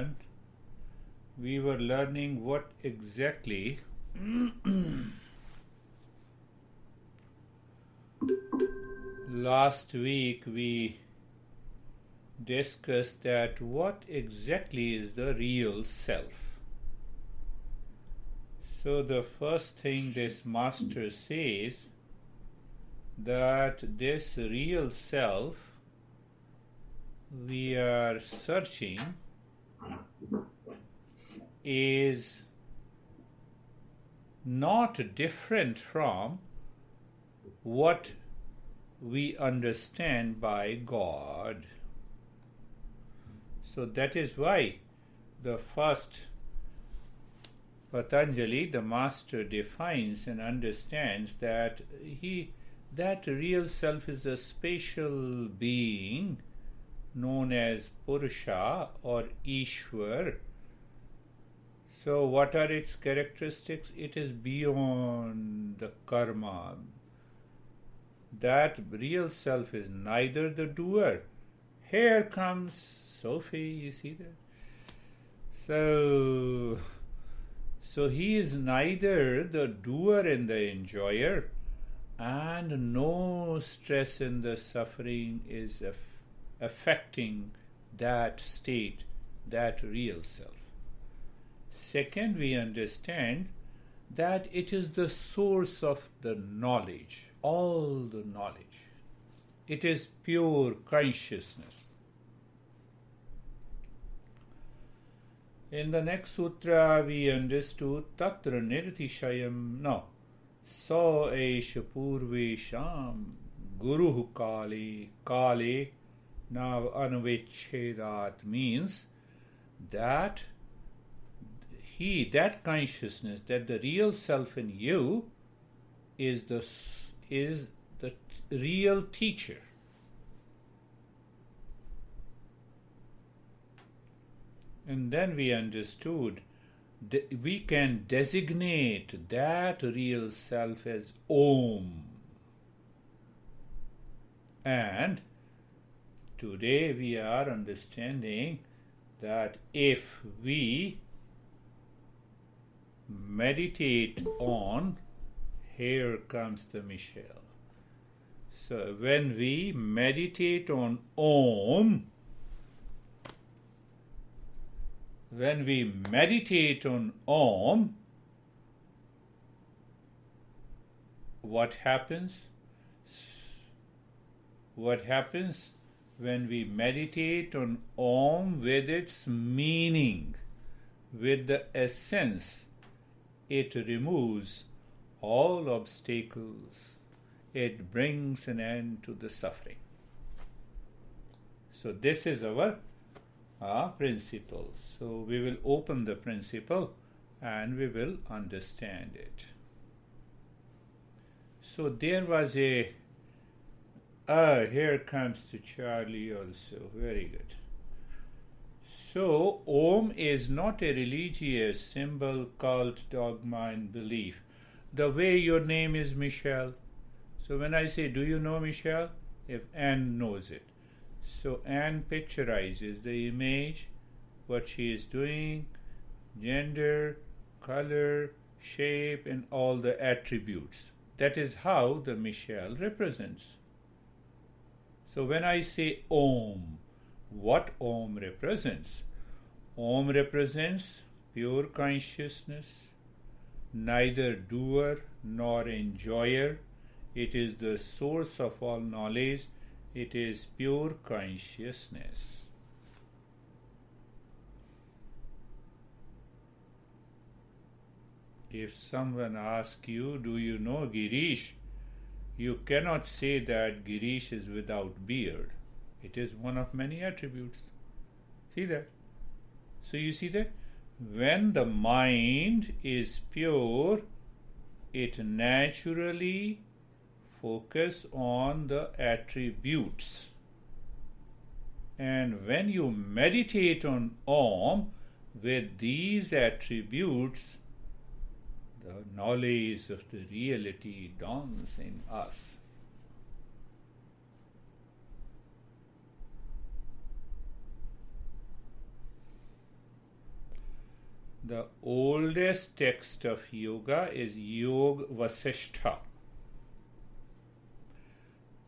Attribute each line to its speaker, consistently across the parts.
Speaker 1: one, we were learning what exactly last week we discussed that what exactly is the real self. So the first thing this master says that this real self we are searching is not different from what we understand by God. So that is why the first Patanjali, the master, defines and understands that that real self is a spatial being known as Purusha or Ishwar. So what are its characteristics? It is beyond the karma. That real self is neither the doer. Here comes Sophie, you see that? So he is neither the doer and the enjoyer, and no stress and the suffering is affecting that state, that real self. Second, we understand that it is the source of the knowledge, all the knowledge. It is pure consciousness. In the next sutra, we understood Tatra Nirtishayam, no, So Esha Purvesham Guruhu Kale Now Anvechedat means that that consciousness, that the real self in you is the real teacher. And then we understood we can designate that real self as Om. And today we are understanding that if we meditate on, here comes the Michelle. So when we meditate on Om, what happens? What happens when we meditate on Om with its meaning, with the essence? It removes all obstacles. It brings an end to the suffering. So this is our principle. So we will open the principle and we will understand it. So there was here comes to Charlie also. Very good. So, Om is not a religious symbol, cult, dogma, and belief. The way your name is Michelle. So, when I say, do you know Michelle? If Anne knows it. So, Anne picturizes the image, what she is doing, gender, color, shape, and all the attributes. That is how the Michelle represents. So, when I say Om, what Om represents? Om represents pure consciousness, neither doer nor enjoyer. It is the source of all knowledge. It is pure consciousness. If someone asks you, do you know Girish? You cannot say that Girish is without beard. It is one of many attributes. See that? So you see that? When the mind is pure, it naturally focuses on the attributes. And when you meditate on Om with these attributes, the knowledge of the reality dawns in us. The oldest text of yoga is Yoga Vasishtha,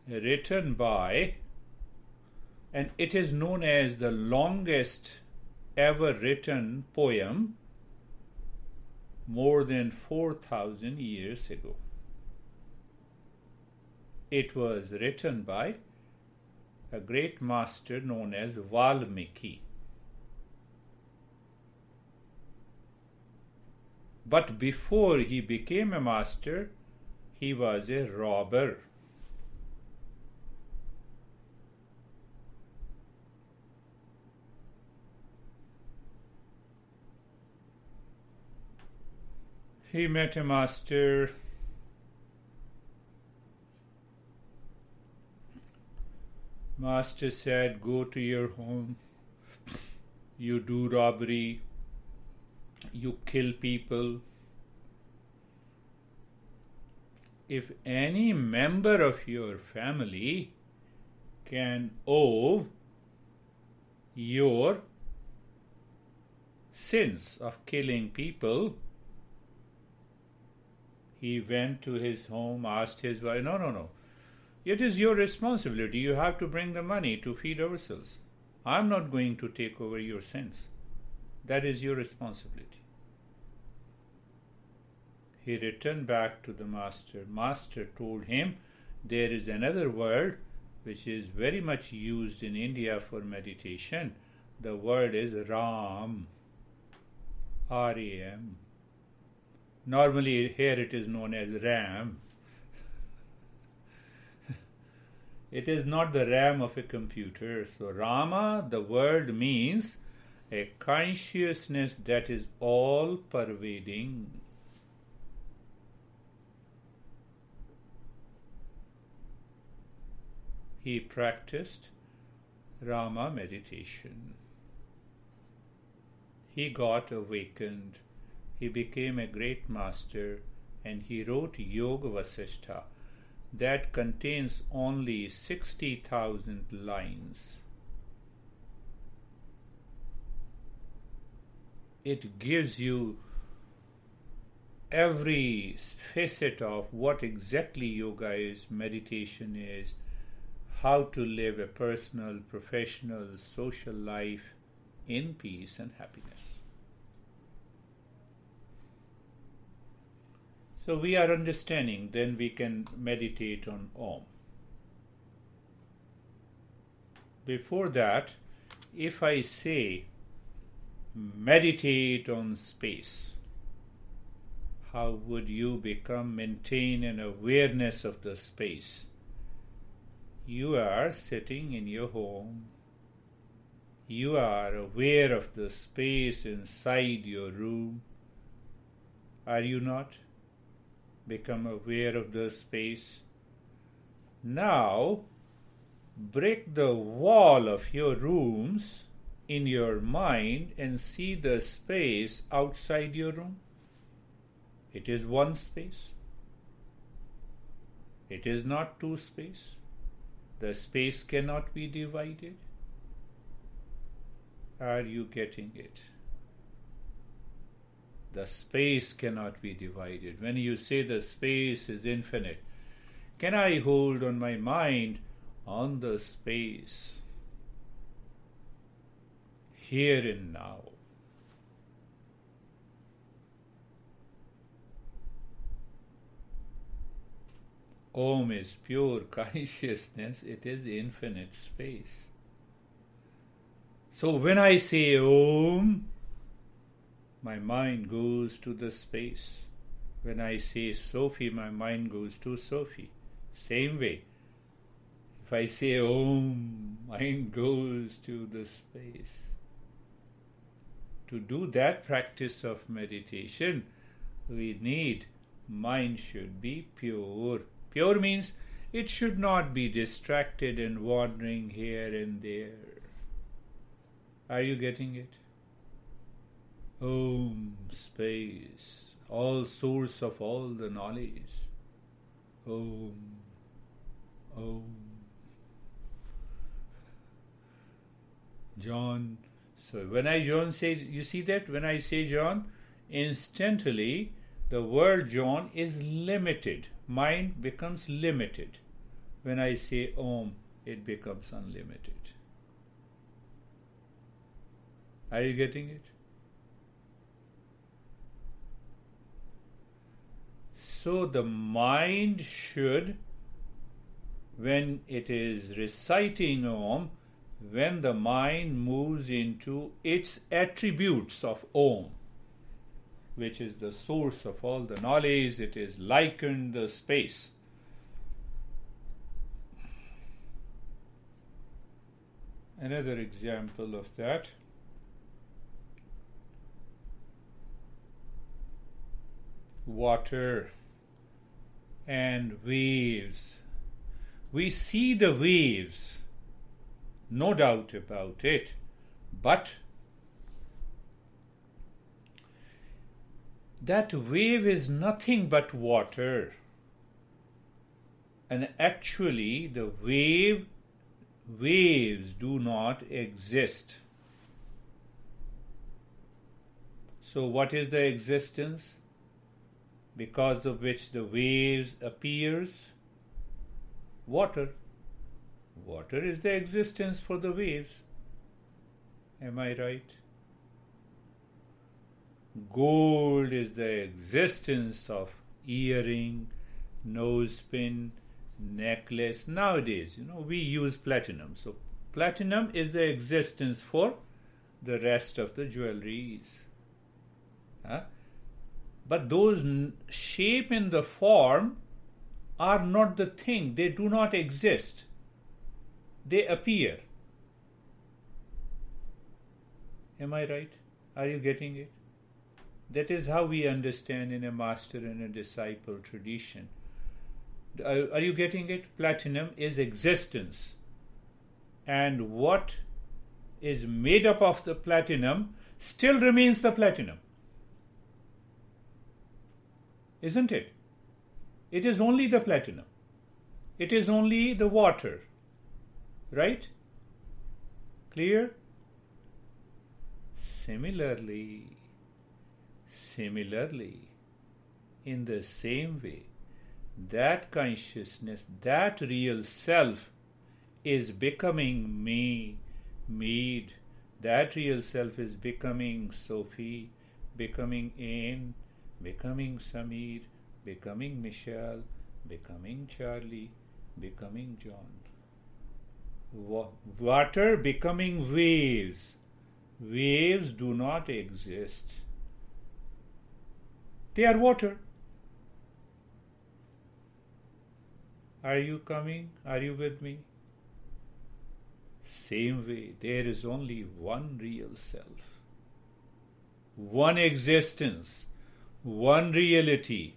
Speaker 1: written by, and it is known as the longest ever written poem more than 4,000 years ago. It was written by a great master known as Valmiki. But before he became a master, he was a robber. He met a master. Master said, "Go to your home. You do robbery. You kill people. If any member of your family can owe your sins of killing people," he went to his home, asked his wife, No. It is your responsibility. You have to bring the money to feed ourselves. I'm not going to take over your sins. That is your responsibility. He returned back to the master. Master told him there is another word which is very much used in India for meditation. The word is Ram. R-A-M. Normally here it is known as RAM. It is not the RAM of a computer. So Rama, the word means a consciousness that is all pervading. He practiced Rama meditation. He got awakened. He became a great master, and he wrote Yoga Vasishtha that contains only 60,000 lines. It gives you every facet of what exactly yoga is, meditation is, how to live a personal, professional, social life in peace and happiness. So we are understanding, then we can meditate on Om. Before that, if I say meditate on space, how would you maintain an awareness of the space? You are sitting in your home. You are aware of the space inside your room. Are you not? Become aware of the space. Now, break the wall of your rooms in your mind and see the space outside your room. It is one space. It is not two space. The space cannot be divided. Are you getting it? The space cannot be divided. When you say the space is infinite, can I hold on my mind on the space here and now? Om is pure consciousness. It is infinite space. So when I say Om, my mind goes to the space. When I say Sophie, my mind goes to Sophie. Same way. If I say Om, mind goes to the space. To do that practice of meditation, we need mind should be pure. Pure means it should not be distracted and wandering here and there. Are you getting it? Om, space, all source of all the knowledge. Om, Om. John So when I John say, you see that when I say John, instantly the word John is limited. Mind becomes limited. When I say Om, it becomes unlimited. Are you getting it? So the mind should, when it is reciting Om, when the mind moves into its attributes of Om, which is the source of all the knowledge, it is likened the space. Another example of that. Water and waves. We see the waves, no doubt about it, but that wave is nothing but water. And actually, the waves do not exist. So, what is the existence because of which the waves appears? Water. Water is the existence for the waves. Am I right? Gold is the existence of earring, nose pin, necklace. Nowadays, we use platinum. So platinum is the existence for the rest of the jewelries. But those shape and the form are not the thing. They do not exist. They appear. Am I right? Are you getting it? That is how we understand in a master and a disciple tradition. Are you getting it? Platinum is existence. And what is made up of the platinum still remains the platinum. Isn't it? It is only the platinum. It is only the water. Right? Clear? Similarly, in the same way, that consciousness, that real self is becoming made. That real self is becoming Sophie, becoming Anne, becoming Samir, becoming Michelle, becoming Charlie, becoming John. Water becoming waves. Waves do not exist. They are water. Are you coming? Are you with me? Same way, there is only one real self, one existence, one reality,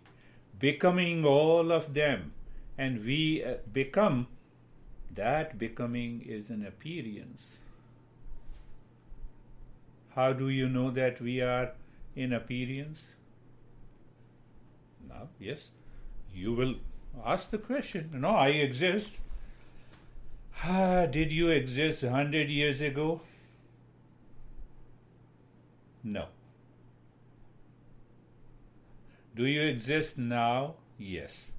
Speaker 1: becoming all of them, and we become. That becoming is an appearance. How do you know that we are in appearance? Now, yes, you will ask the question. No, I exist. Did you exist 100 years ago? No. Do you exist now? Yes.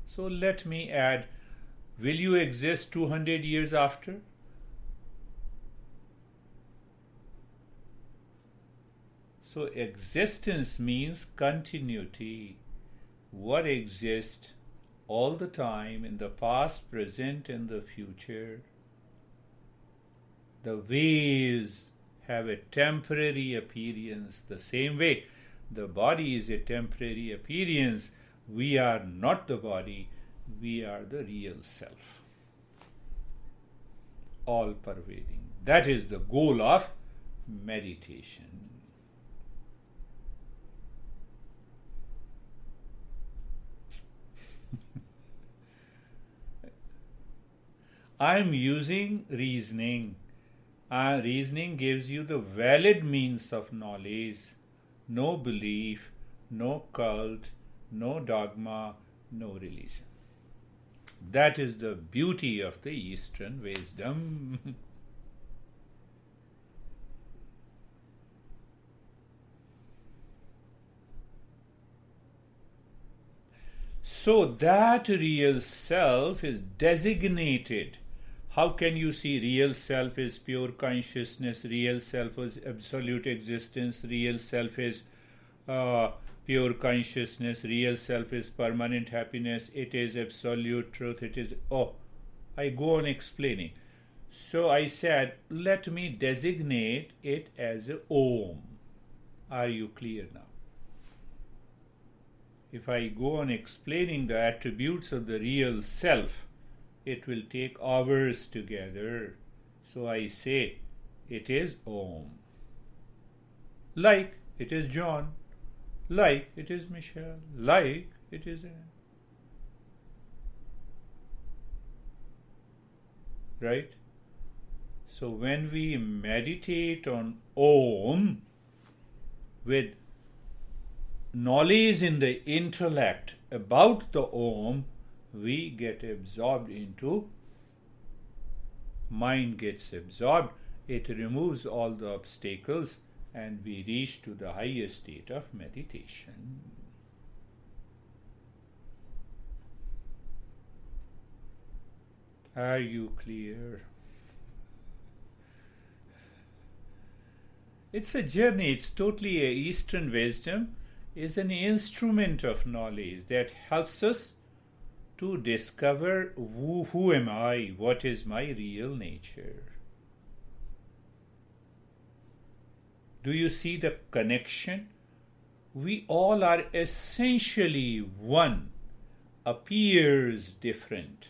Speaker 1: So let me add, will you exist 200 years after? So existence means continuity. What exists all the time in the past, present, and the future. The waves have a temporary appearance. The same way, the body is a temporary appearance. We are not the body, we are the real self. All pervading. That is the goal of meditation. I am using reasoning. Reasoning gives you the valid means of knowledge. No belief, no cult, no dogma, no religion. That is the beauty of the Eastern wisdom. So that real self is designated. How can you see real self is pure consciousness, real self is absolute existence, real self is pure consciousness, real self is permanent happiness, it is absolute truth, it is... Oh, I go on explaining. So I said, let me designate it as a Om. Are you clear now? If I go on explaining the attributes of the real self, it will take hours together. So I say, it is Om. Like it is John. Like it is Michelle. Like it is Anne. Right? So when we meditate on Om with knowledge in the intellect about the Om, we get absorbed into, mind gets absorbed, it removes all the obstacles, and we reach to the highest state of meditation. Are you clear? It's a journey, it's totally a Eastern wisdom, is an instrument of knowledge that helps us to discover who am I, what is my real nature. Do you see the connection? We all are essentially one, appears different.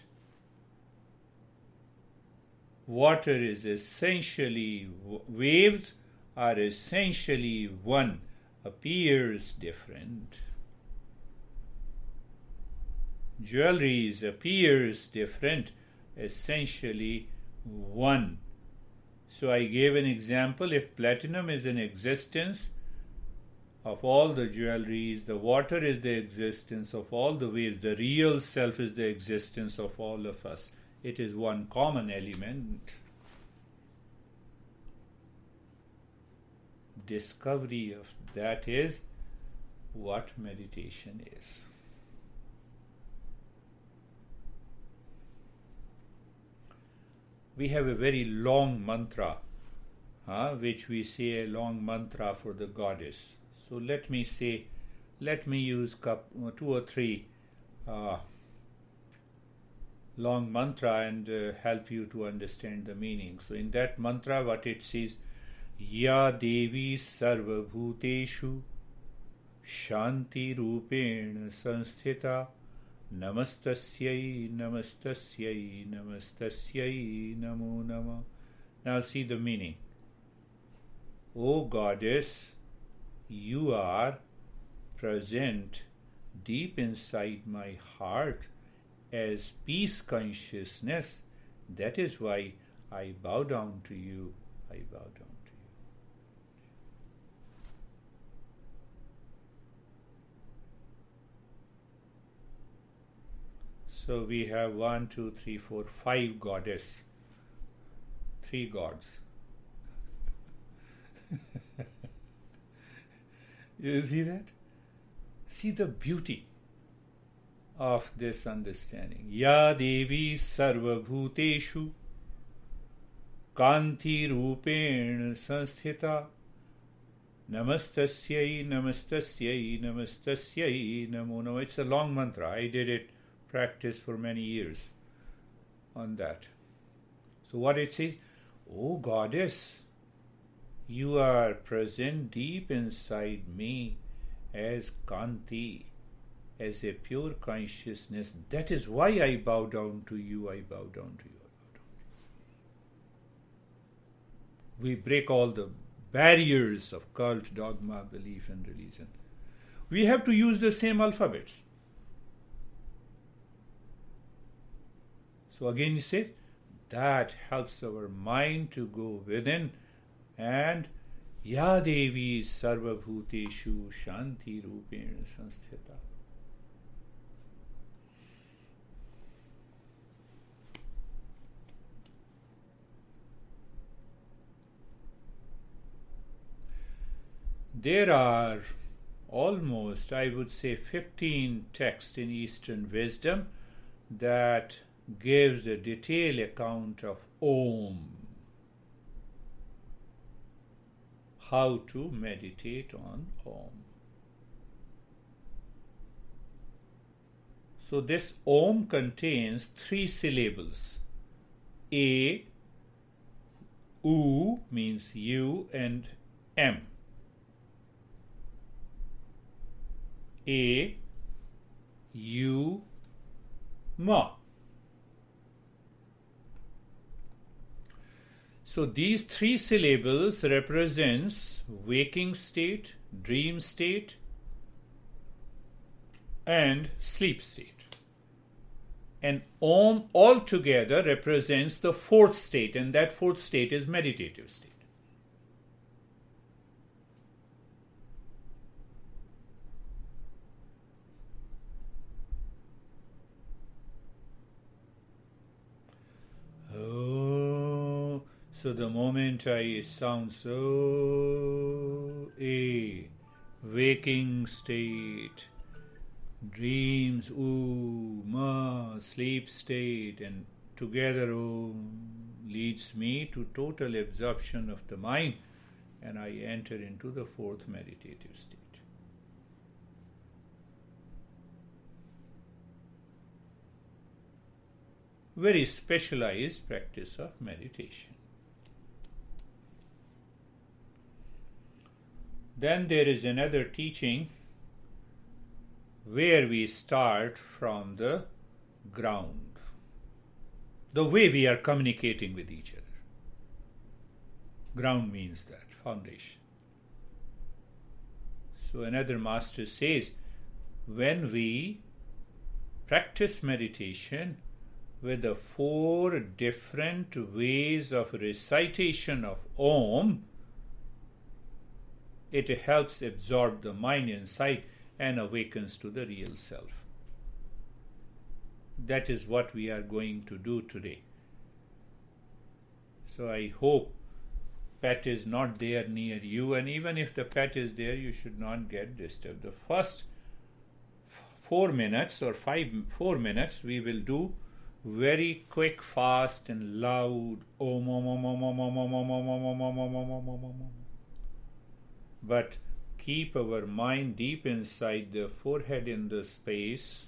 Speaker 1: Water is essentially, waves are essentially one, appears different. Jewelry appears different, essentially one. So I gave an example. If platinum is an existence of all the jewelries, the water is the existence of all the waves, the real self is the existence of all of us. It is one common element. Discovery of that is what meditation is. We have a very long mantra, which we say a long mantra for the goddess. So let me use 2 or 3 long mantra and help you to understand the meaning. So in that mantra, what it says, Ya Devi Sarva Bhuteshu Shanti Rupena Sanstita Namastasyai Namastasyai Namastasyai Namo Nama. Now see the meaning. O Goddess, you are present deep inside my heart as peace consciousness. That is why I bow down to you. I bow down to you. So we have 1, 2, 3, 4, 5 goddess, 3 gods. You see that? See the beauty of this understanding. Ya Devi Sarva Bhuteshu Kanti Rupena Sanstita Namastasyai Namastasyai Namastasyai Namo Namo. It's a long mantra. I did it, practice for many years on that. So what it says, O Goddess, you are present deep inside me as Kanti, as a pure consciousness. That is why I bow down to you, I bow down to you, I bow down to you. We break all the barriers of cult, dogma, belief and religion. We have to use the same alphabets. So again he says, that helps our mind to go within and Ya Devi Sarva Bhuteshu Shanti Rupena Sanstita. There are almost, I would say, 15 texts in Eastern wisdom that gives a detailed account of Om, how to meditate on Om. So this Om contains 3 syllables. A, U means you, and M. A, U, Ma. So these 3 syllables represents waking state, dream state, and sleep state. And Om altogether represents the 4th state, and that 4th state is meditative state. Oh, so the moment I sound so, A, waking state, dreams, Ma, sleep state, and together leads me to total absorption of the mind, and I enter into the 4th meditative state. Very specialized practice of meditation. Then there is another teaching where we start from the ground, the way we are communicating with each other. Ground means that, foundation. So another master says, when we practice meditation with the 4 different ways of recitation of Om, it helps absorb the mind inside and awakens to the real self. That is what we are going to do today. So I hope pet is not there near you, and even if the pet is there, you should not get disturbed. The first 4 minutes or 4 minutes we will do very quick, fast, and loud Om, Om, Om, Om, Om, Om, Om, Om, Om, Om, Om, Om, Om, Om, Om, Om. But keep our mind deep inside the forehead in the space.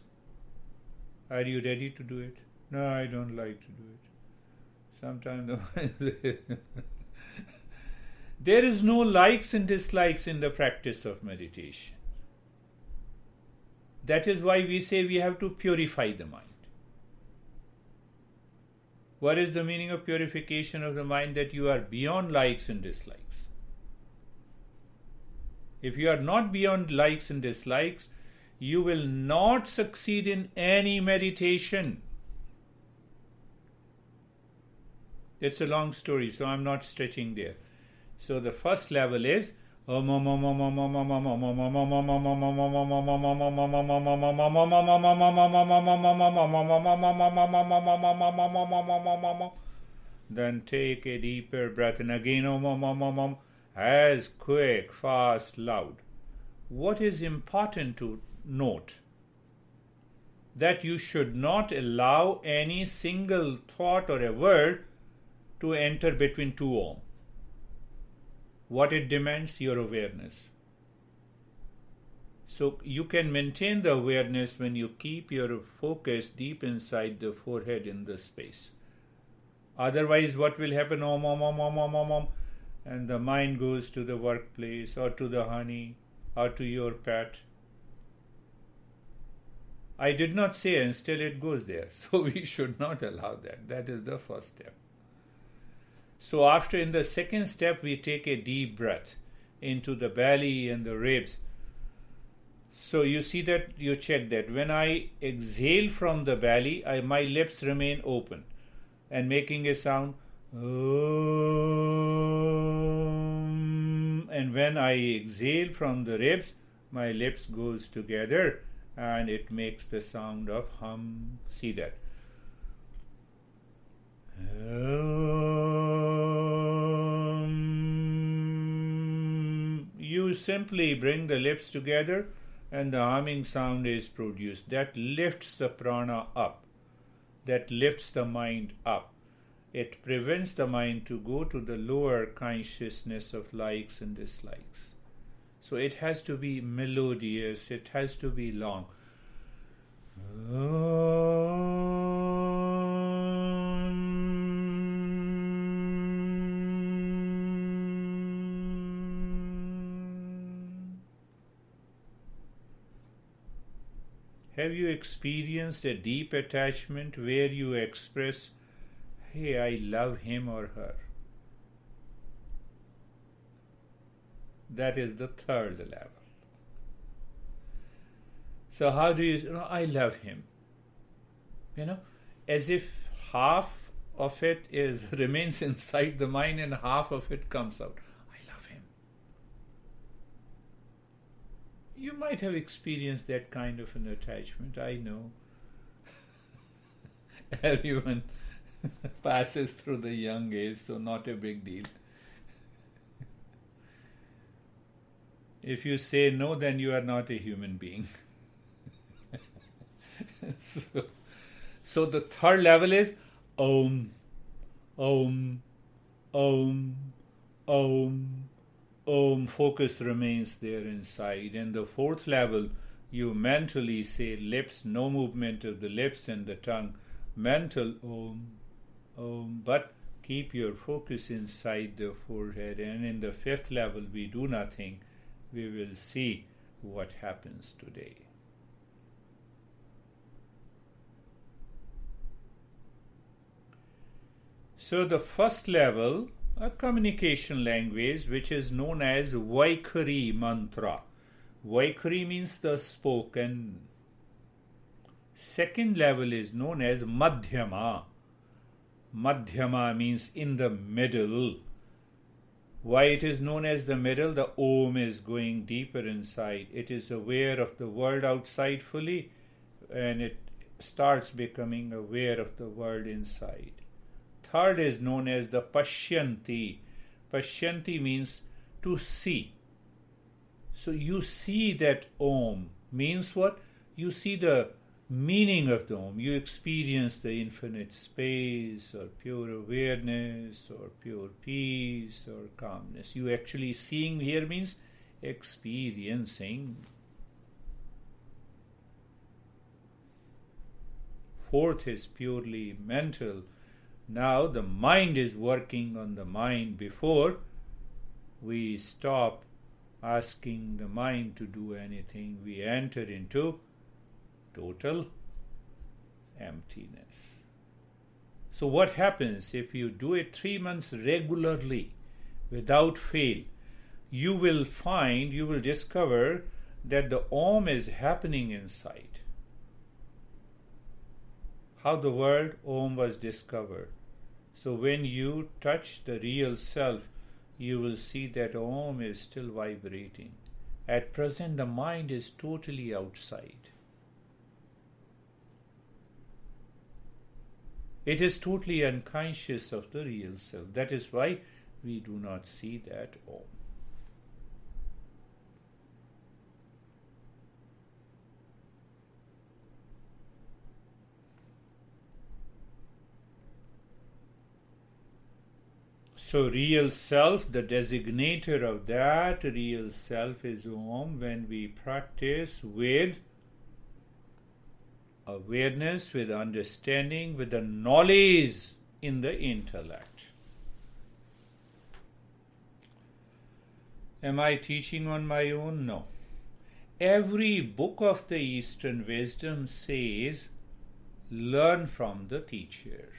Speaker 1: Are you ready to do it? No, I don't like to do it. Sometimes there is no likes and dislikes in the practice of meditation. That is why we say we have to purify the mind. What is the meaning of purification of the mind? That you are beyond likes and dislikes. If you are not beyond likes and dislikes, you will not succeed in any meditation. It's a long story, so I'm not stretching there. So the first level is then take a deeper breath and again as quick, fast, loud. What is important to note? That you should not allow any single thought or a word to enter between 2 Om. What it demands? Your awareness. So you can maintain the awareness when you keep your focus deep inside the forehead in the space. Otherwise, what will happen? Om, Om, Om, Om, Om, Om, Om. And the mind goes to the workplace or to the honey or to your pet. I did not say, and still it goes there. So we should not allow that. That is the first step. So after, in the second step, we take a deep breath into the belly and the ribs. So you see that, you check that. When I exhale from the belly, my lips remain open and making a sound. And when I exhale from the ribs, my lips goes together and it makes the sound of hum. See that. You You simply bring the lips together and the humming sound is produced. That lifts the prana up. That lifts the mind up. It prevents the mind to go to the lower consciousness of likes and dislikes. So it has to be melodious, it has to be long. Have you experienced a deep attachment where you express, hey, I love him or her? That is the third level. So how do you know, I love him? As if half of it remains inside the mind and half of it comes out. I love him. You might have experienced that kind of an attachment, I know. Everyone passes through the young age, so not a big deal. If you say no, then you are not a human being. So the third level is Om, Om, Om, Om, Om. Focus remains there inside. And the fourth level, you mentally say lips, no movement of the lips and the tongue. Mental Om, Om. But keep your focus inside the forehead. And in the fifth level, we do nothing. We will see what happens today. So the first level, a communication language which is known as Vaikhari mantra. Vaikhari means the spoken. Second level is known as Madhyama. Madhyama means in the middle. Why it is known as the middle? The Om is going deeper inside. It is aware of the world outside fully and it starts becoming aware of the world inside. Third is known as the Pashyanti. Pashyanti means to see. So you see that Om means what? You see the meaning of the Om. You experience the infinite space or pure awareness or pure peace or calmness. You actually seeing here means experiencing. Fourth is purely mental. Now the mind is working on the mind before we stop asking the mind to do anything. We enter into total emptiness. So what happens if you do it 3 months regularly without fail? You will discover that the Om is happening inside. How the word Om was discovered. So when you touch the real self, you will see that Om is still vibrating. At present, the mind is totally outside. It is totally unconscious of the real self. That is why we do not see that Om. So real self, the designator of that real self is Om when we practice with awareness, with understanding, with the knowledge in the intellect. Am I teaching on my own? No. Every book of the Eastern wisdom says, learn from the teacher.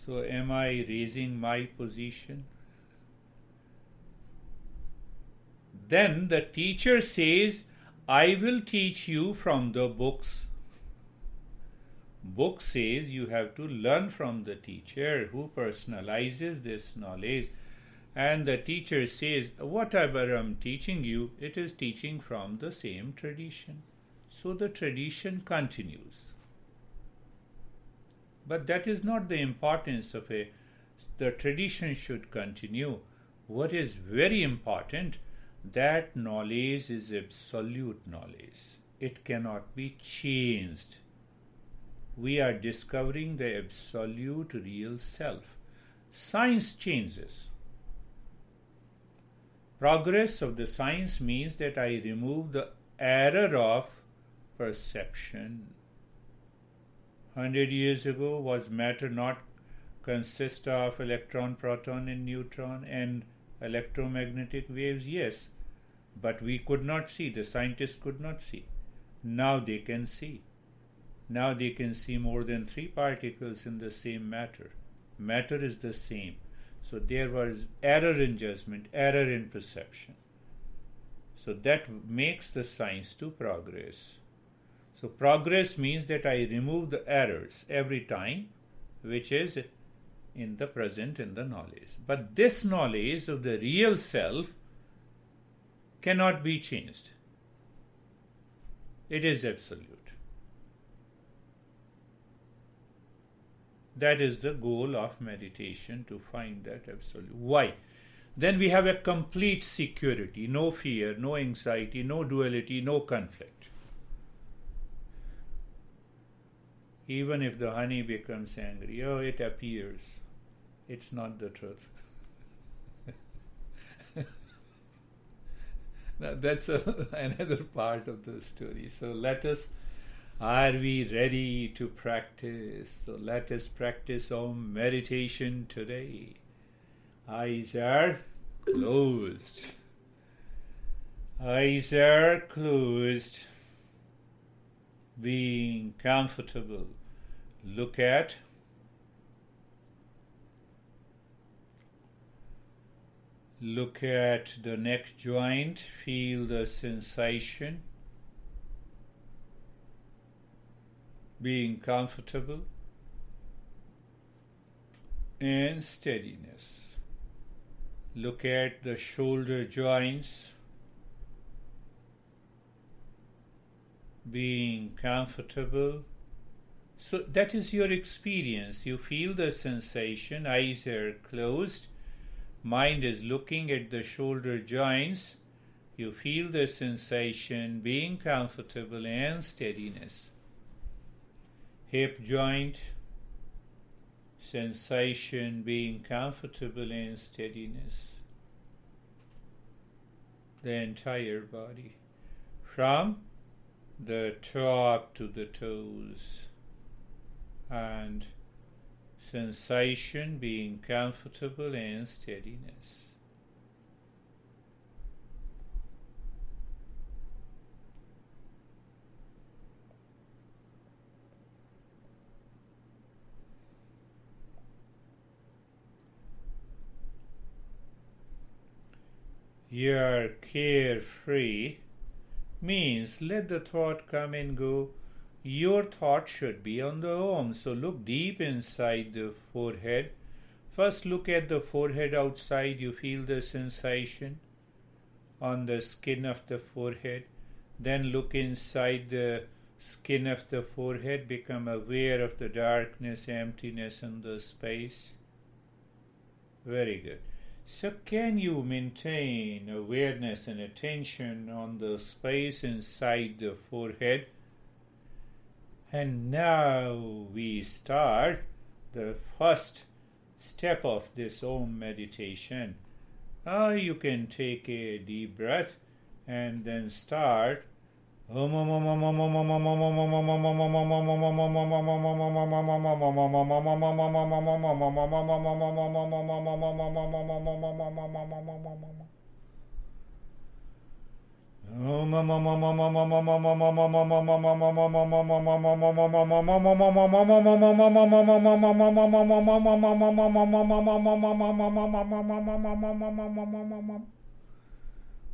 Speaker 1: So am I raising my position? Then the teacher says, I will teach you from the books. Book says you have to learn from the teacher who personalizes this knowledge. And the teacher says, whatever I'm teaching you, it is teaching from the same tradition. So the tradition continues. But that is not the importance of the tradition should continue. What is very important, that knowledge is absolute knowledge. It cannot be changed. We are discovering the absolute real self. Science changes. Progress of the science means that I remove the error of perception. 100 years ago, was matter not consist of electron, proton, and neutron and electromagnetic waves? Yes, but we could not see. The scientists could not see. Now they can see. Now they can see more than 3 particles in the same matter. Matter is the same. So there was error in judgment, error in perception. So that makes the science to progress. So progress means that I remove the errors every time, which is in the present, in the knowledge. But this knowledge of the real self cannot be changed. It is absolute. That is the goal of meditation, to find that absolute. Why? Then we have a complete security, no fear, no anxiety, no duality, no conflict. Even if the honey becomes angry, it appears. It's not the truth. Now that's another part of the story. So are we ready to practice? So let us practice Om meditation today. Eyes are closed. Eyes are closed. Being comfortable. Look at the neck joint. Feel the sensation. Being comfortable and steadiness. Look at the shoulder joints. Being comfortable. So that is your experience. You feel the sensation, eyes are closed, mind is looking at the shoulder joints. You feel the sensation, being comfortable and steadiness. Hip joint, sensation, being comfortable and steadiness. The entire body, from the top to the toes, and sensation, being comfortable and steadiness. You're carefree means let the thought come and go. Your thought should be on the Om. So look deep inside the forehead. First look at the forehead outside. You feel the sensation on the skin of the forehead. Then look inside the skin of the forehead. Become aware of the darkness, emptiness, and the space. Very good. So can you maintain awareness and attention on the space inside the forehead? And now we start the first step of this Om meditation. You can take a deep breath and then start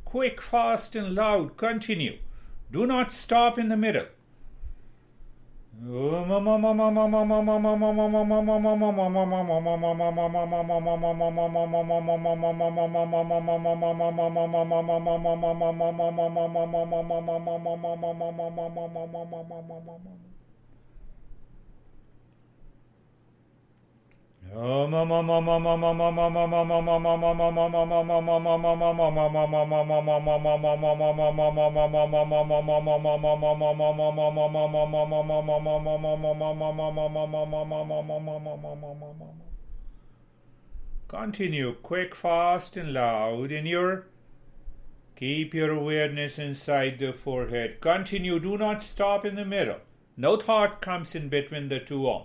Speaker 1: quick, fast, and loud. Continue. Do not stop in the middle. Continue quick, fast, and loud keep your awareness inside the forehead. Continue, do not stop in the middle. No thought comes in between the two Om.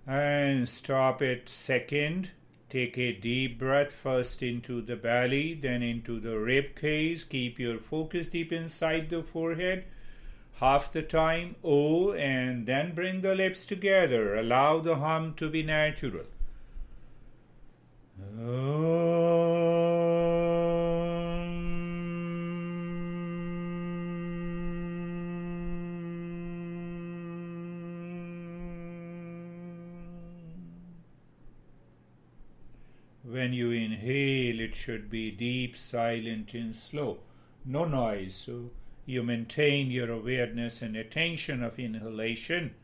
Speaker 1: And stop it second. Take a deep breath first into the belly, then into the rib cage. Keep your focus deep inside the forehead. Half the time, O, and then bring the lips together. Allow the hum to be natural. When you inhale, it should be deep, silent, and slow. No noise. So you maintain your awareness and attention of inhalation.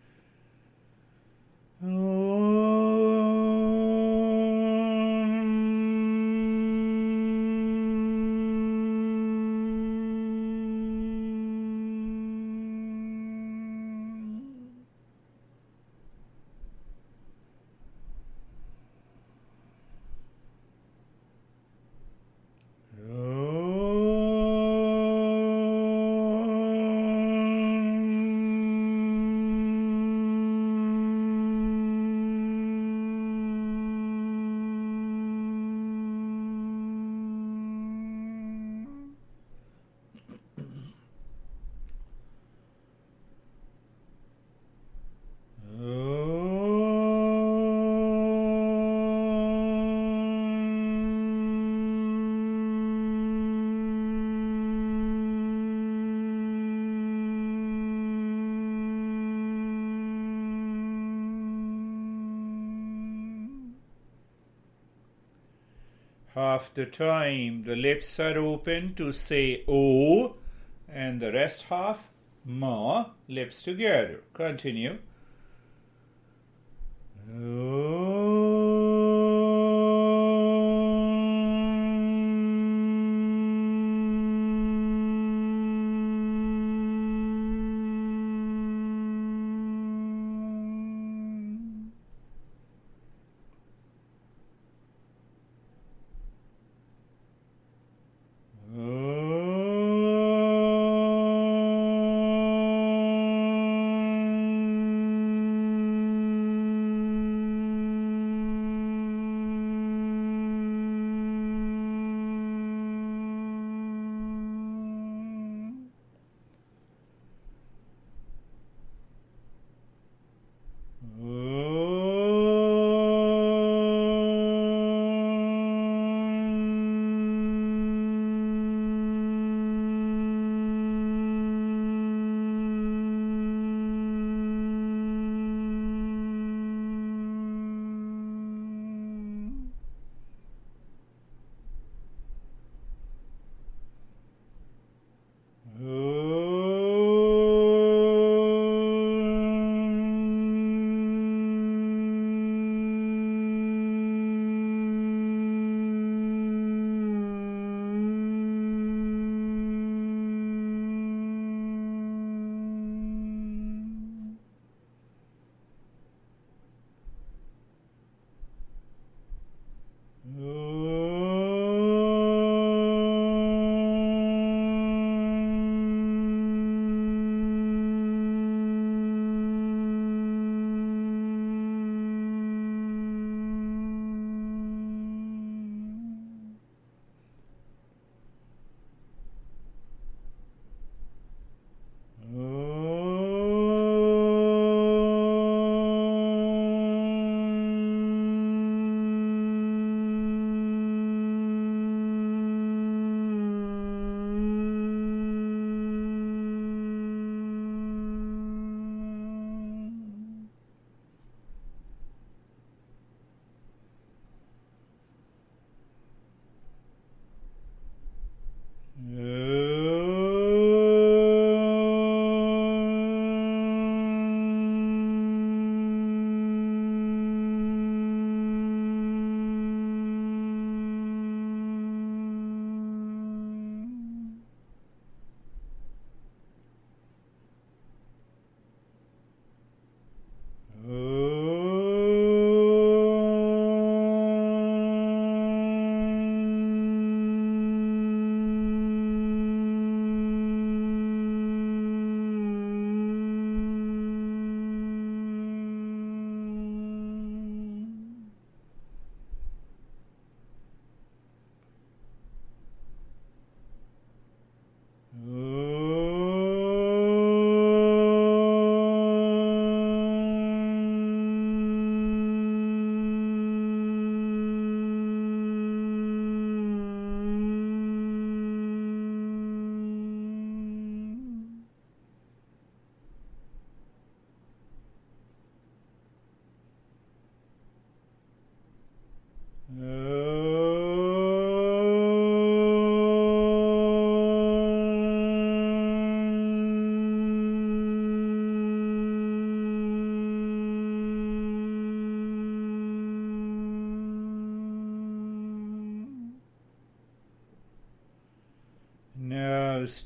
Speaker 1: Half the time the lips are open to say O, and the rest half, ma, lips together. Continue.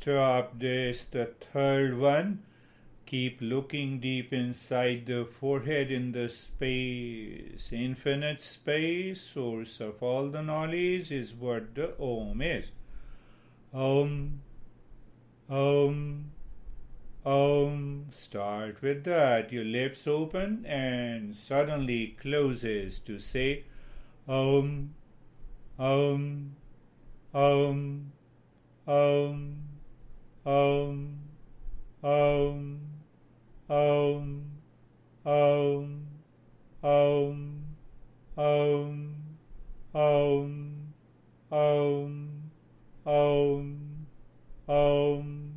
Speaker 1: Stop this, the third one. Keep looking deep inside the forehead in the space. Infinite space, source of all the knowledge, is what the Om is. Om, Om, Om. Start with that. Your lips open and suddenly closes to say Om, Om, Om, Om, Om, Om, Om, Om, Om, Om, Om, Om, Om, Om, Om,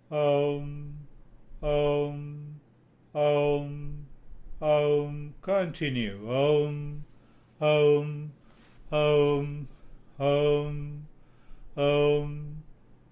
Speaker 1: Om, Om, Om, Om. Continue. Om, Om, Om, Om, Om,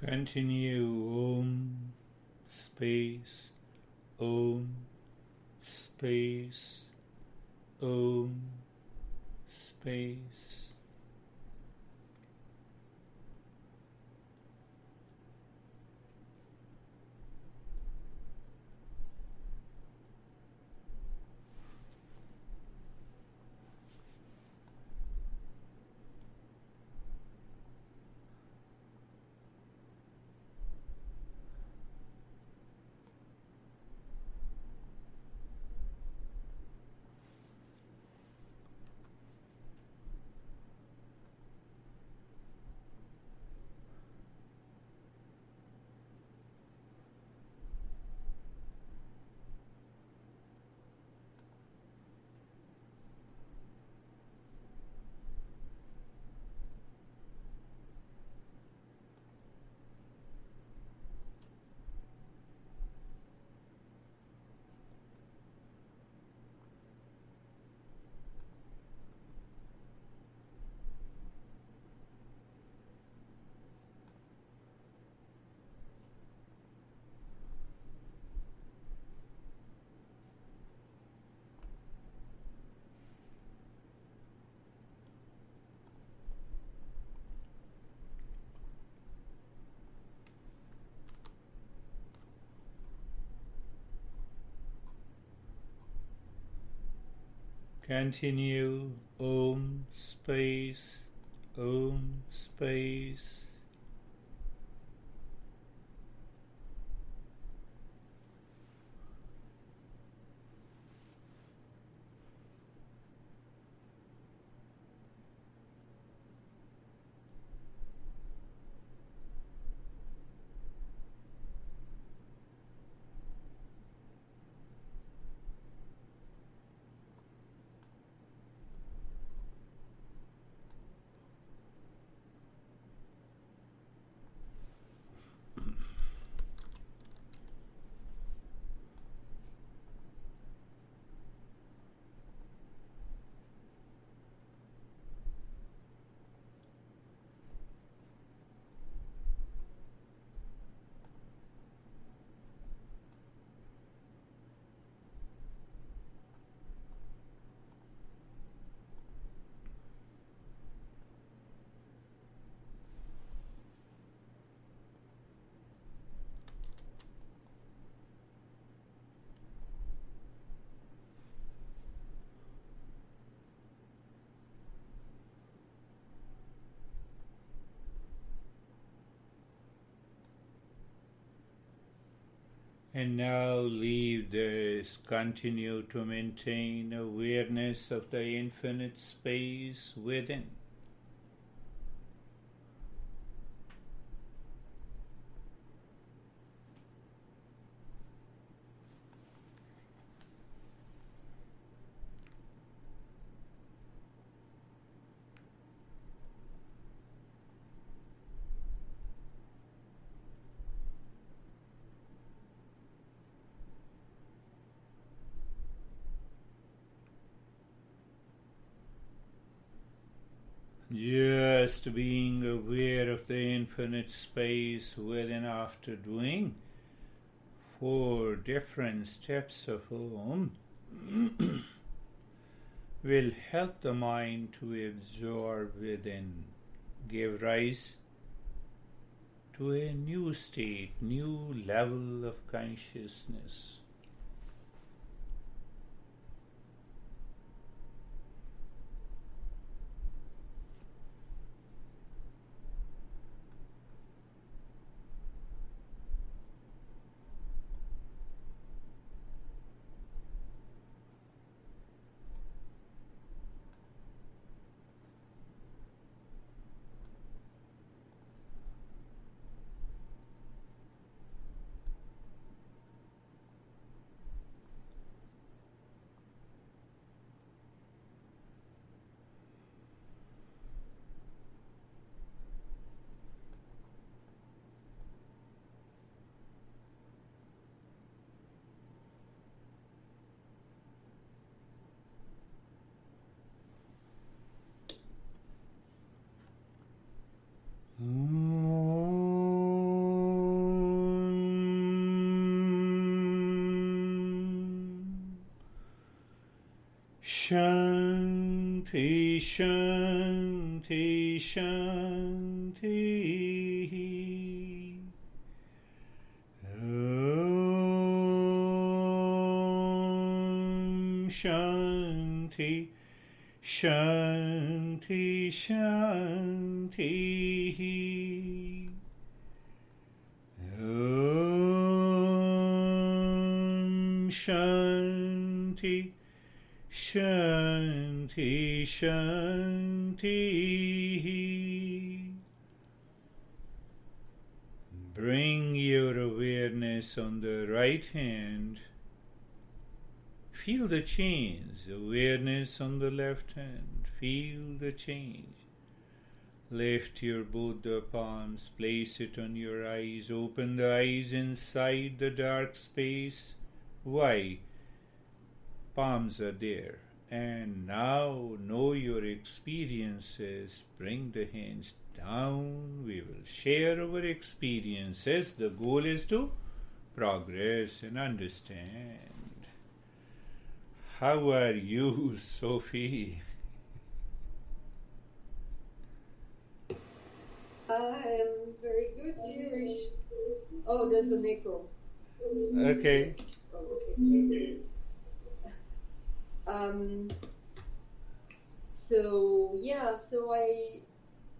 Speaker 1: Continue Om space Om space Om space. Continue Om space Om space. And now leave this. Continue to maintain awareness of the infinite space within. Just being aware of the infinite space within after doing 4 different steps of Om will help the mind to absorb within, give rise to a new state, new level of consciousness. Shanti, Shanti, Shanti. Om Shanti, Shanti, Shanti. Om Shanti, Shanti, Shanti. Bring your awareness on the right hand. Feel the change. Awareness on the left hand. Feel the change. Lift your both the palms. Place it on your eyes. Open the eyes inside the dark space. Why? Palms are there. And now know your experiences. Bring the hands down. We will share our experiences. The goal is to progress and understand. How are you, Sophie?
Speaker 2: I am very good, Girish. Oh, there's an echo.
Speaker 1: Okay.
Speaker 2: Oh, okay.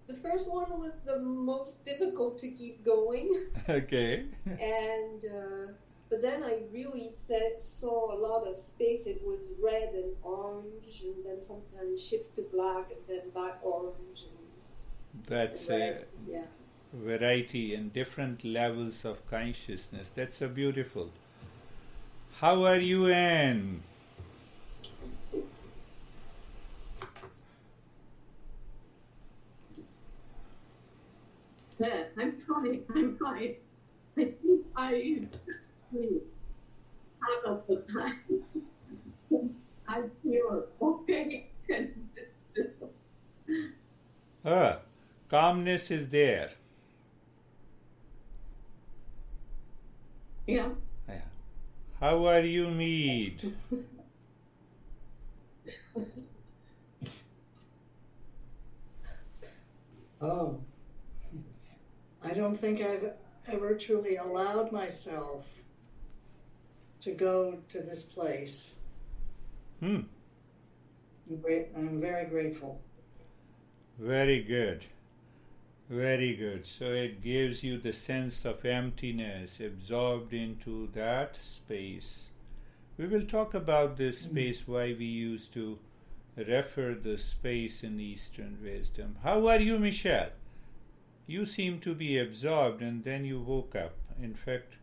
Speaker 2: The first one was the most difficult to keep going.
Speaker 1: Okay.
Speaker 2: And, but then I really saw a lot of space. It was red and orange, and then sometimes shift to black, and then back orange.
Speaker 1: That's
Speaker 2: red. Yeah.
Speaker 1: Variety and different levels of consciousness. That's so beautiful. How are you, Anne?
Speaker 3: Yeah, I'm fine. I think I sleep half of the time. I feel okay.
Speaker 1: Calmness is there.
Speaker 3: Yeah.
Speaker 1: How are you, Mead?
Speaker 4: Oh, I don't think I've ever truly allowed myself to go to this place. I'm very grateful.
Speaker 1: Very good. Very good. So it gives you the sense of emptiness, absorbed into that space. We will talk about this space, why we used to refer the space in Eastern wisdom. How are you, Michelle? You seem to be absorbed and then you woke up. In fact,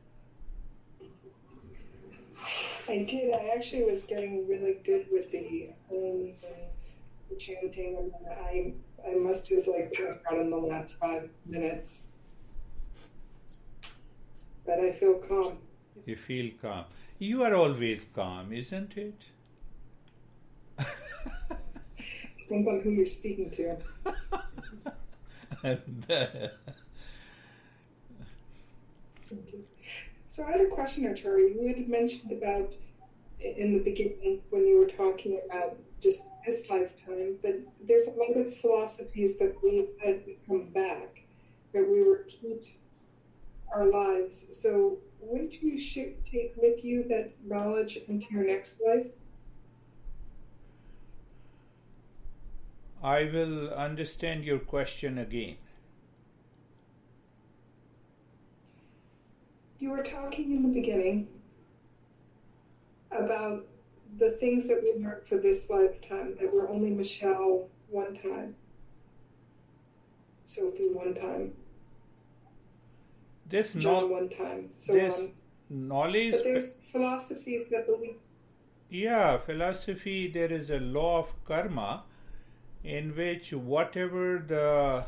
Speaker 5: I did. I actually was getting really good with the hymns and the chanting, and I must have passed out in the last 5 minutes. But I feel calm.
Speaker 1: you feel calm. You are always calm, isn't it?
Speaker 5: Depends on who you're speaking to. So I had a question, Arturi. You had mentioned about in the beginning when you were talking about just this lifetime, but there's a lot of philosophies that believe that we come back, that we repeat our lives. So wouldn't you take with you that knowledge into your next life?
Speaker 1: I will understand your question again.
Speaker 5: You were talking in the beginning about the things that we learned for this lifetime, that we're only Michelle one time, Sophie one time, John one time, so on.
Speaker 1: Knowledge.
Speaker 5: But there's philosophies that believe.
Speaker 1: Yeah, philosophy, there is a law of karma in which whatever the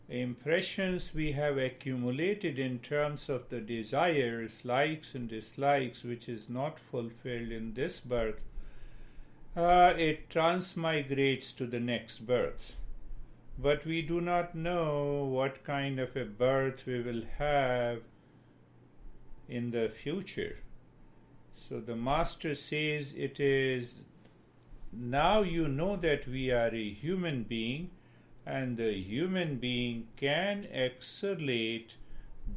Speaker 1: impressions we have accumulated in terms of the desires, likes and dislikes, which is not fulfilled in this birth, it transmigrates to the next birth. But we do not know what kind of a birth we will have in the future. So the Master says it is now you know that we are a human being, and the human being can accelerate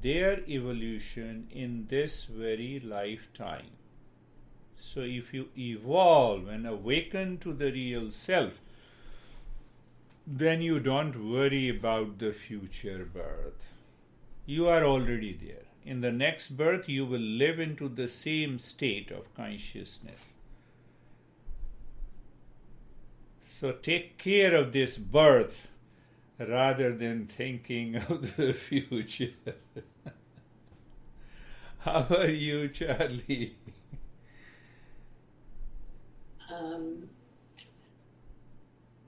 Speaker 1: their evolution in this very lifetime. So if you evolve and awaken to the real self, then you don't worry about the future birth. You are already there. In the next birth, you will live into the same state of consciousness. So take care of this birth rather than thinking of the future. How are you, Charlie?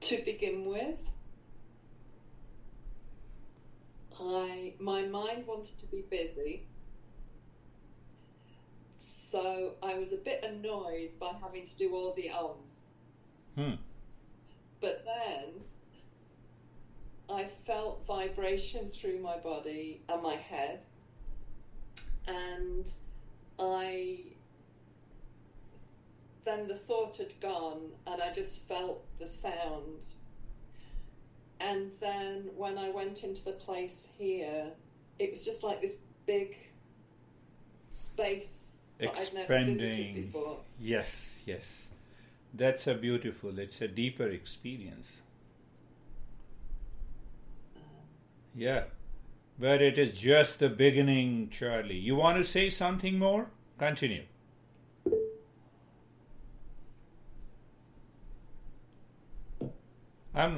Speaker 6: To begin with, my mind wanted to be busy, so I was a bit annoyed by having to do all the ums. But then I felt vibration through my body and my head, and then the thought had gone, and I just felt the sound. And then when I went into the place here, it was just like this big space that I'd never visited before.
Speaker 1: Yes, yes. That's a beautiful, it's a deeper experience. Yeah. But it is just the beginning, Charlie. You want to say something more? Continue.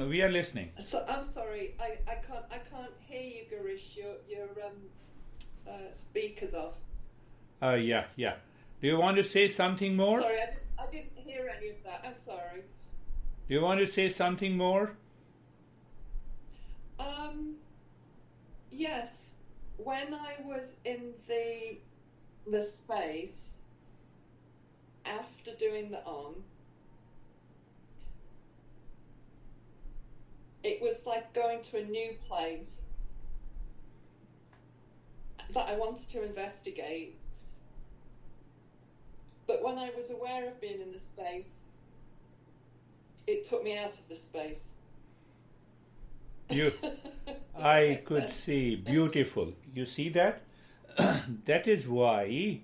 Speaker 1: We are listening.
Speaker 6: So, I'm sorry, I can't hear you, Girish. Your speaker's off.
Speaker 1: Yeah. Do you want to say something more?
Speaker 6: Sorry, I didn't hear any of that. I'm sorry.
Speaker 1: Do you want to say something more?
Speaker 6: Yes. When I was in the space after doing the it was like going to a new place that I wanted to investigate. But when I was aware of being in the space, it took me out of the space.
Speaker 1: I could see, beautiful. You see that? That is why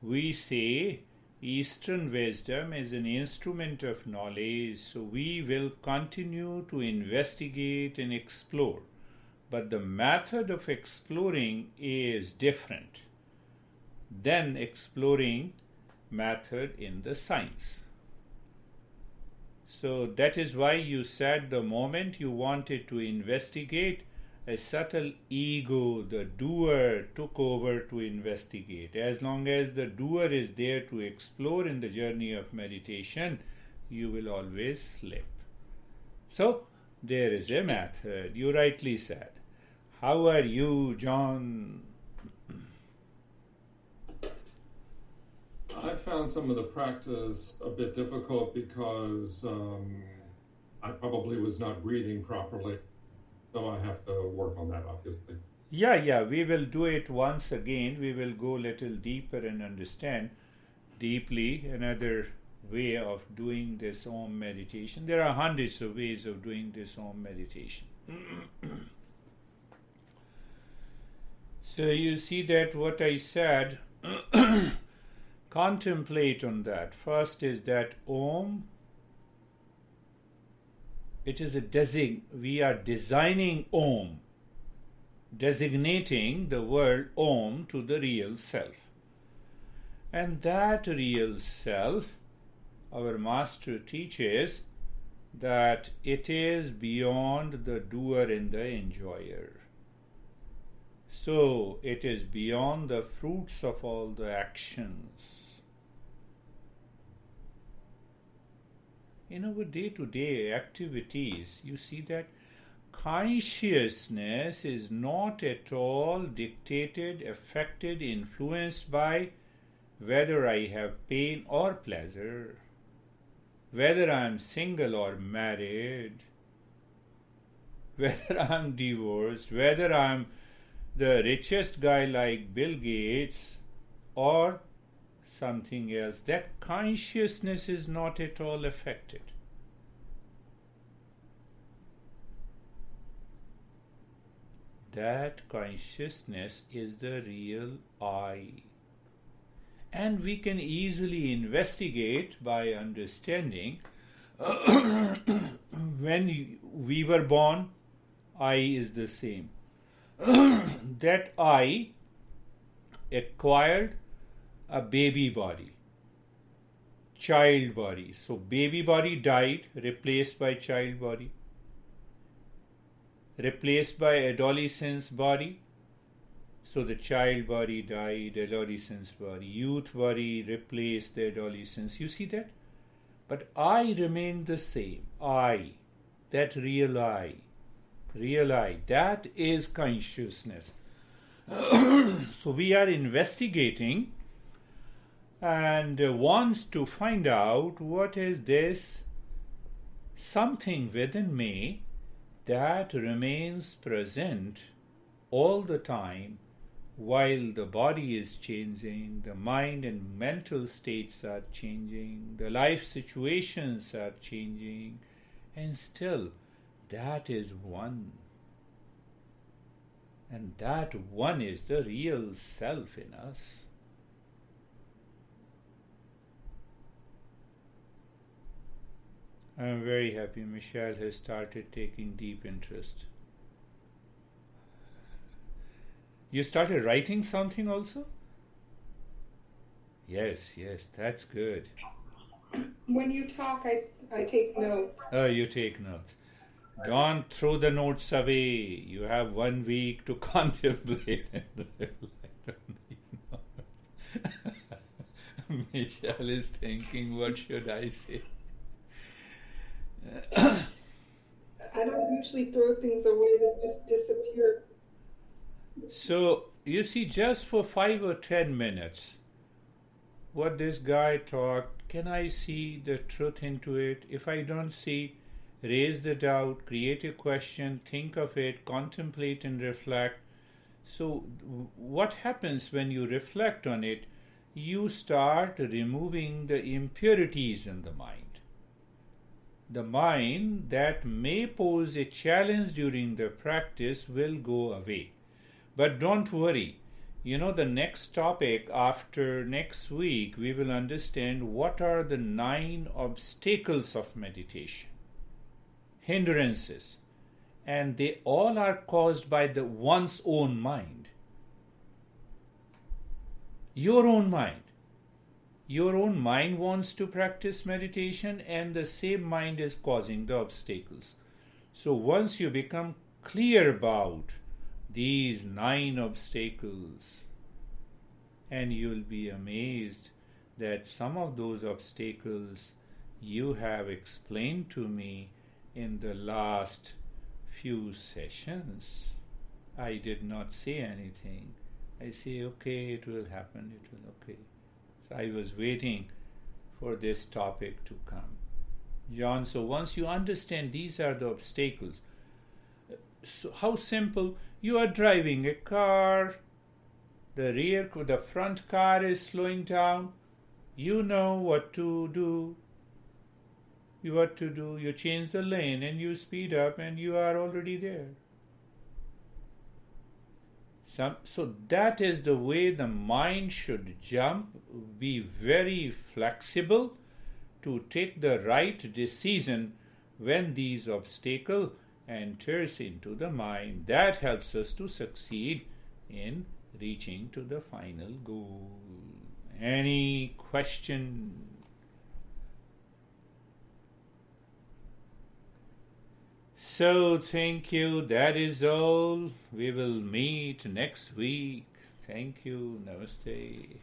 Speaker 1: we say Eastern wisdom is an instrument of knowledge, so we will continue to investigate and explore. But the method of exploring is different than exploring method in the science. So that is why you said the moment you wanted to investigate, a subtle ego, the doer, took over to investigate. As long as the doer is there to explore in the journey of meditation, you will always slip. So there is a method. You rightly said. How are you, John?
Speaker 7: I found some of the practice a bit difficult because I probably was not breathing properly. So I have to work on that, obviously.
Speaker 1: Yeah, we will do it once again. We will go a little deeper and understand deeply another way of doing this Om meditation. There are hundreds of ways of doing this Om meditation. So you see that what I said, contemplate on that. First is that Om, it is we are designing Om, designating the word Om to the real self. And that real self, our master teaches that it is beyond the doer and the enjoyer. So it is beyond the fruits of all the actions. In our day-to-day activities, you see that consciousness is not at all dictated, affected, influenced by whether I have pain or pleasure, whether I am single or married, whether I am divorced, whether I am the richest guy like Bill Gates or something else. That consciousness is not at all affected. that consciousness is the real I. And we can easily investigate by understanding when we were born, I is the same. That I acquired a baby body, child body. So baby body died, replaced by child body, replaced by adolescence body. So the child body died, adolescence body, youth body replaced the adolescence. You see that? But I remained the same. I, that real I, that is consciousness. So we are investigating and wants to find out what is this something within me that remains present all the time while the body is changing, the mind and mental states are changing, the life situations are changing, and still that is one. And that one is the real self in us. I am very happy Michelle has started taking deep interest. You started writing something also? Yes, that's good.
Speaker 5: When you talk, I take notes.
Speaker 1: Oh, you take notes. Don't throw the notes away. You have 1 week to contemplate and reflect on these notes. Michelle is thinking, what should I say?
Speaker 5: I don't usually throw things away that just disappear.
Speaker 1: So, you see, just for 5 or 10 minutes, what this guy talked, can I see the truth into it? If I don't see, raise the doubt, create a question, think of it, contemplate and reflect. So, what happens when you reflect on it? You start removing the impurities in the mind. The mind that may pose a challenge during the practice will go away. But don't worry. The next topic after next week, we will understand what are the 9 obstacles of meditation, hindrances, and they all are caused by the one's own mind. Your own mind. Your own mind wants to practice meditation, and the same mind is causing the obstacles. So once you become clear about these 9 obstacles, and you'll be amazed that some of those obstacles you have explained to me in the last few sessions. I did not say anything. I say, okay, it will happen, it will okay. So I was waiting for this topic to come. John, so once you understand these are the obstacles, so how simple. You are driving a car, the front car is slowing down. You know what to do. You change the lane and you speed up and you are already there. So that is the way the mind should jump, be very flexible to take the right decision when these obstacles enters into the mind. That helps us to succeed in reaching to the final goal. Any question? So thank you. That is all. We will meet next week. Thank you. Namaste.